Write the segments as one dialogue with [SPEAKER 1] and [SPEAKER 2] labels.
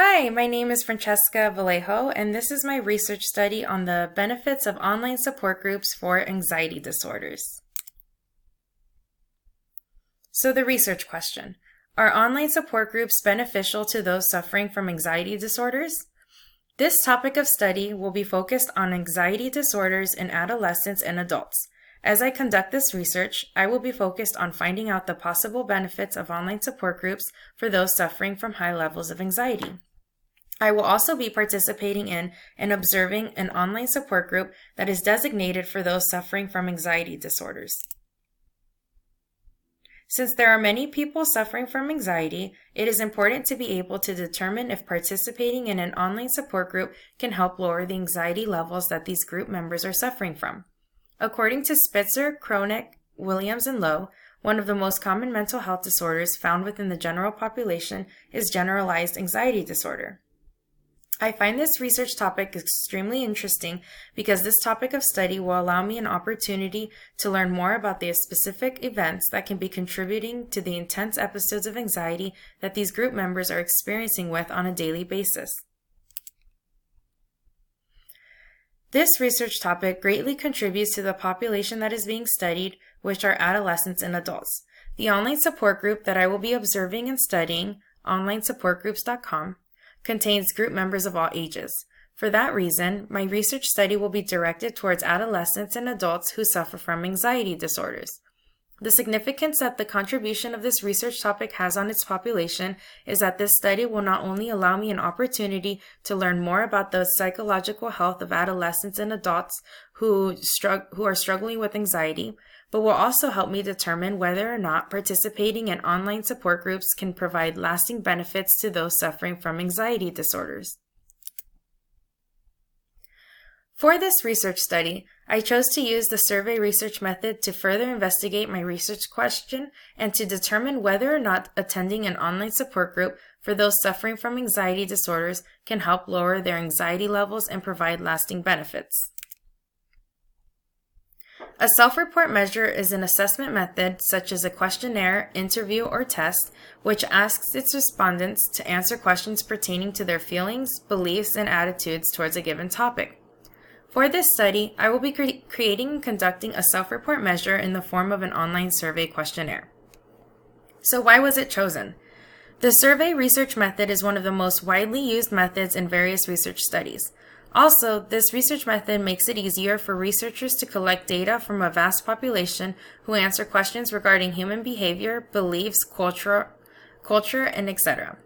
[SPEAKER 1] Hi, my name is Francesca Vallejo, and this is my research study on the benefits of online support groups for anxiety disorders. So the research question: are online support groups beneficial to those suffering from anxiety disorders? This topic of study will be focused on anxiety disorders in adolescents and adults. As I conduct this research, I will be focused on finding out the possible benefits of online support groups for those suffering from high levels of anxiety. I will also be participating in and observing an online support group that is designated for those suffering from anxiety disorders. Since there are many people suffering from anxiety, it is important to be able to determine if participating in an online support group can help lower the anxiety levels that these group members are suffering from. According to Spitzer, Kroenig, Williams, and Lowe, one of the most common mental health disorders found within the general population is generalized anxiety disorder. I find this research topic extremely interesting because this topic of study will allow me an opportunity to learn more about the specific events that can be contributing to the intense episodes of anxiety that these group members are experiencing with on a daily basis. This research topic greatly contributes to the population that is being studied, which are adolescents and adults. The online support group that I will be observing and studying, onlinesupportgroups.com, contains group members of all ages. For that reason, my research study will be directed towards adolescents and adults who suffer from anxiety disorders. The significance that the contribution of this research topic has on its population is that this study will not only allow me an opportunity to learn more about the psychological health of adolescents and adults who are struggling with anxiety, but will also help me determine whether or not participating in online support groups can provide lasting benefits to those suffering from anxiety disorders. For this research study, I chose to use the survey research method to further investigate my research question and to determine whether or not attending an online support group for those suffering from anxiety disorders can help lower their anxiety levels and provide lasting benefits. A self-report measure is an assessment method such as a questionnaire, interview, or test, which asks its respondents to answer questions pertaining to their feelings, beliefs, and attitudes towards a given topic. For this study, I will be creating and conducting a self-report measure in the form of an online survey questionnaire. So why was it chosen? The survey research method is one of the most widely used methods in various research studies. Also, this research method makes it easier for researchers to collect data from a vast population who answer questions regarding human behavior, beliefs, culture, and etc.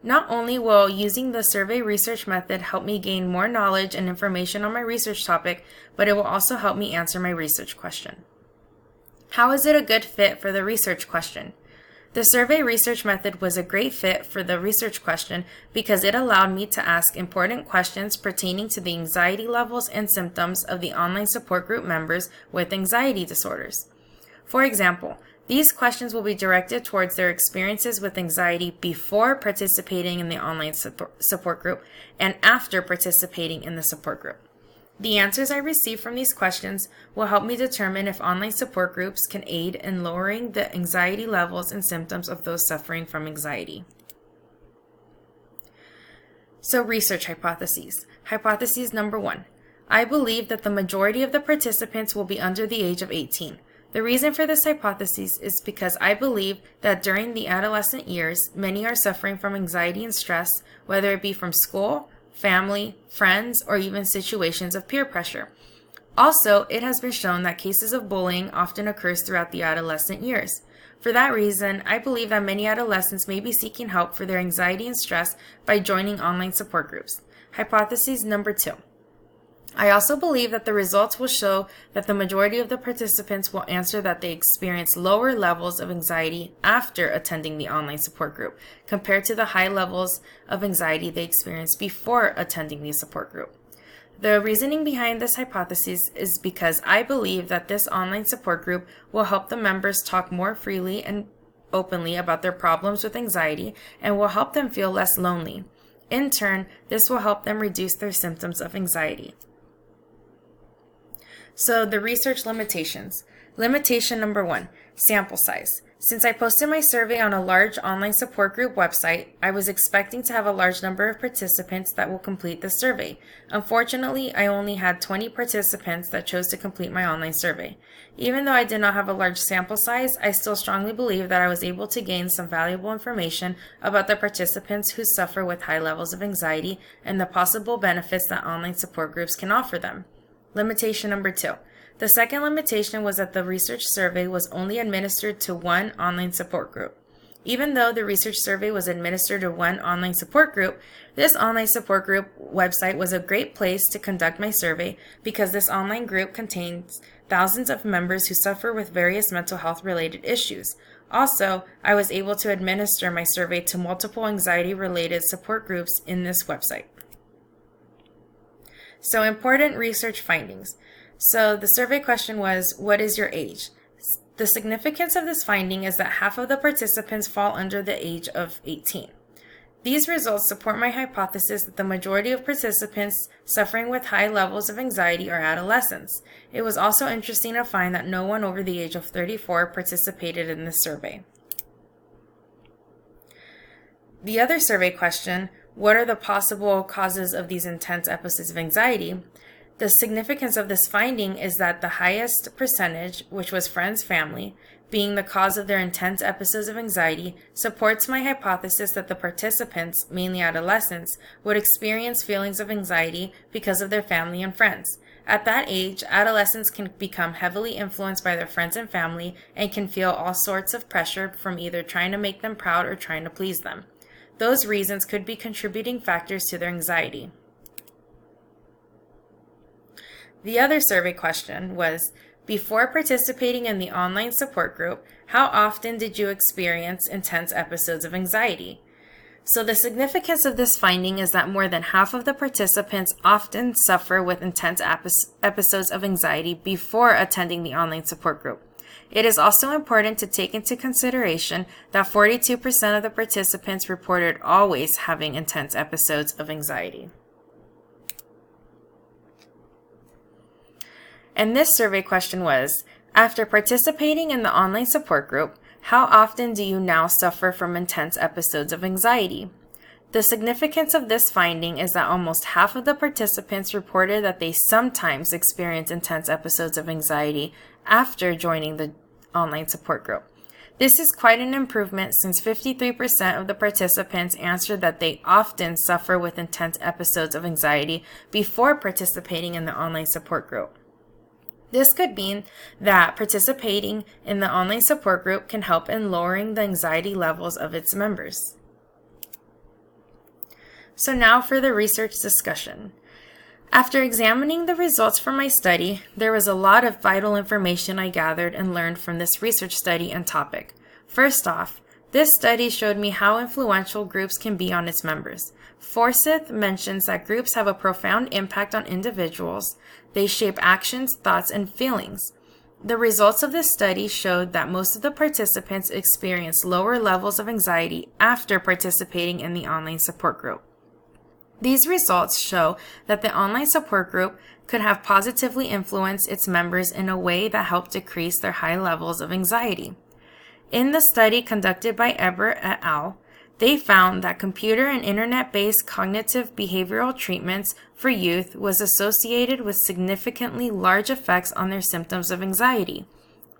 [SPEAKER 1] Not only will using the survey research method help me gain more knowledge and information on my research topic, but it will also help me answer my research question. How is it a good fit for the research question? The survey research method was a great fit for the research question because it allowed me to ask important questions pertaining to the anxiety levels and symptoms of the online support group members with anxiety disorders. For example, these questions will be directed towards their experiences with anxiety before participating in the online support group and after participating in the support group. The answers I receive from these questions will help me determine if online support groups can aid in lowering the anxiety levels and symptoms of those suffering from anxiety. So, research hypotheses. Hypothesis number 1. I believe that the majority of the participants will be under the age of 18. The reason for this hypothesis is because I believe that during the adolescent years, many are suffering from anxiety and stress, whether it be from school, family, friends, or even situations of peer pressure. Also, it has been shown that cases of bullying often occurs throughout the adolescent years. For that reason, I believe that many adolescents may be seeking help for their anxiety and stress by joining online support groups. Hypothesis number 2. I also believe that the results will show that the majority of the participants will answer that they experience lower levels of anxiety after attending the online support group compared to the high levels of anxiety they experienced before attending the support group. The reasoning behind this hypothesis is because I believe that this online support group will help the members talk more freely and openly about their problems with anxiety and will help them feel less lonely. In turn, this will help them reduce their symptoms of anxiety. So the research limitations. Limitation number 1, sample size. Since I posted my survey on a large online support group website, I was expecting to have a large number of participants that will complete the survey. Unfortunately, I only had 20 participants that chose to complete my online survey. Even though I did not have a large sample size, I still strongly believe that I was able to gain some valuable information about the participants who suffer with high levels of anxiety and the possible benefits that online support groups can offer them. Limitation number 2. The second limitation was that the research survey was only administered to one online support group. Even though the research survey was administered to one online support group, this online support group website was a great place to conduct my survey because this online group contains thousands of members who suffer with various mental health related issues. Also, I was able to administer my survey to multiple anxiety related support groups in this website. So, important research findings. So the survey question was, what is your age? The significance of this finding is that half of the participants fall under the age of 18. These results support my hypothesis that the majority of participants suffering with high levels of anxiety are adolescents. It was also interesting to find that no one over the age of 34 participated in this survey. The other survey question, what are the possible causes of these intense episodes of anxiety? The significance of this finding is that the highest percentage, which was friends, family, being the cause of their intense episodes of anxiety, supports my hypothesis that the participants, mainly adolescents, would experience feelings of anxiety because of their family and friends. At that age, adolescents can become heavily influenced by their friends and family and can feel all sorts of pressure from either trying to make them proud or trying to please them. Those reasons could be contributing factors to their anxiety. The other survey question was, before participating in the online support group, how often did you experience intense episodes of anxiety? So the significance of this finding is that more than half of the participants often suffer with intense episodes of anxiety before attending the online support group. It is also important to take into consideration that 42% of the participants reported always having intense episodes of anxiety. And this survey question was, after participating in the online support group, how often do you now suffer from intense episodes of anxiety? The significance of this finding is that almost half of the participants reported that they sometimes experience intense episodes of anxiety after joining the online support group. This is quite an improvement since 53% of the participants answered that they often suffer with intense episodes of anxiety before participating in the online support group. This could mean that participating in the online support group can help in lowering the anxiety levels of its members. So now for the research discussion. After examining the results from my study, there was a lot of vital information I gathered and learned from this research study and topic. First off, this study showed me how influential groups can be on its members. Forsyth mentions that groups have a profound impact on individuals. They shape actions, thoughts, and feelings. The results of this study showed that most of the participants experienced lower levels of anxiety after participating in the online support group. These results show that the online support group could have positively influenced its members in a way that helped decrease their high levels of anxiety. In the study conducted by Eber et al., they found that computer and internet-based cognitive behavioral treatments for youth was associated with significantly large effects on their symptoms of anxiety.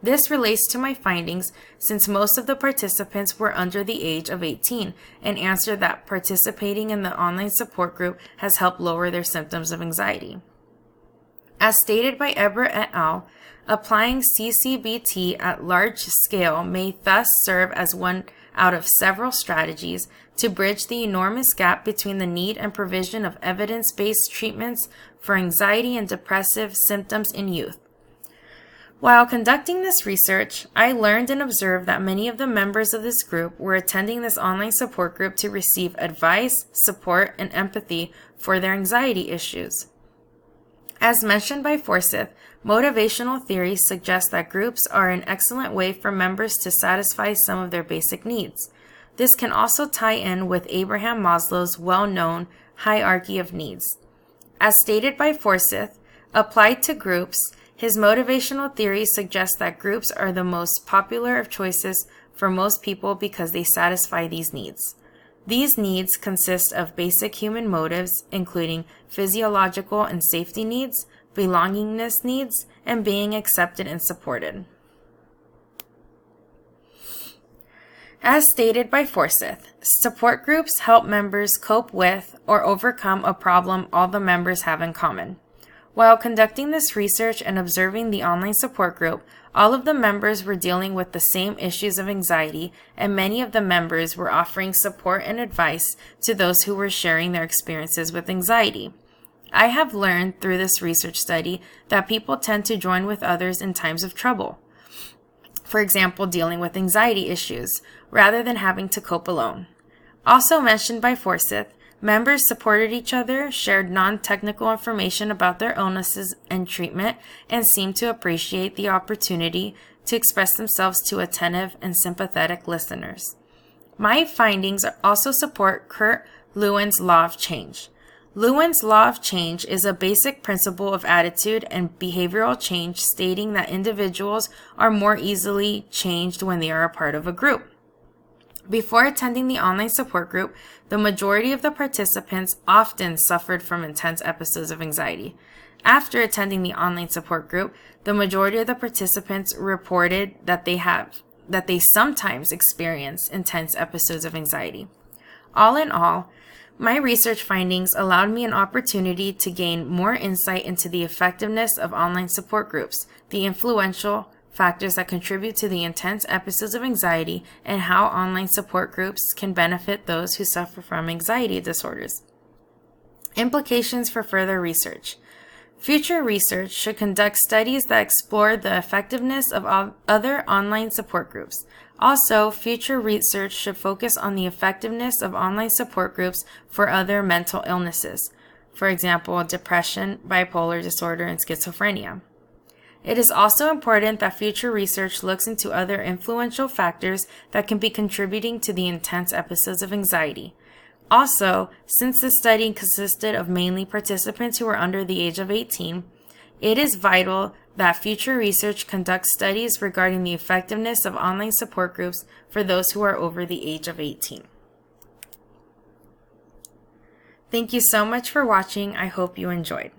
[SPEAKER 1] This relates to my findings since most of the participants were under the age of 18 and answered that participating in the online support group has helped lower their symptoms of anxiety. As stated by Eber et al., applying CCBT at large scale may thus serve as one out of several strategies to bridge the enormous gap between the need and provision of evidence-based treatments for anxiety and depressive symptoms in youth. While conducting this research, I learned and observed that many of the members of this group were attending this online support group to receive advice, support, and empathy for their anxiety issues. As mentioned by Forsyth, motivational theory suggests that groups are an excellent way for members to satisfy some of their basic needs. This can also tie in with Abraham Maslow's well-known hierarchy of needs. As stated by Forsyth, applied to groups, his motivational theory suggests that groups are the most popular of choices for most people because they satisfy these needs. These needs consist of basic human motives, including physiological and safety needs, belongingness needs, and being accepted and supported. As stated by Forsyth, support groups help members cope with or overcome a problem all the members have in common. While conducting this research and observing the online support group, all of the members were dealing with the same issues of anxiety, and many of the members were offering support and advice to those who were sharing their experiences with anxiety. I have learned through this research study that people tend to join with others in times of trouble. For example, dealing with anxiety issues, rather than having to cope alone. Also mentioned by Forsyth, members supported each other, shared non-technical information about their illnesses and treatment, and seemed to appreciate the opportunity to express themselves to attentive and sympathetic listeners. My findings also support Kurt Lewin's Law of Change. Lewin's Law of Change is a basic principle of attitude and behavioral change stating that individuals are more easily changed when they are a part of a group. Before attending the online support group, the majority of the participants often suffered from intense episodes of anxiety. After attending the online support group, the majority of the participants reported that they sometimes experience intense episodes of anxiety. All in all, my research findings allowed me an opportunity to gain more insight into the effectiveness of online support groups, the influential factors that contribute to the intense episodes of anxiety, and how online support groups can benefit those who suffer from anxiety disorders. Implications for further research. Future research should conduct studies that explore the effectiveness of other online support groups. Also, future research should focus on the effectiveness of online support groups for other mental illnesses, for example, depression, bipolar disorder, and schizophrenia. It is also important that future research looks into other influential factors that can be contributing to the intense episodes of anxiety. Also, since the study consisted of mainly participants who were under the age of 18, it is vital that future research conducts studies regarding the effectiveness of online support groups for those who are over the age of 18. Thank you so much for watching. I hope you enjoyed.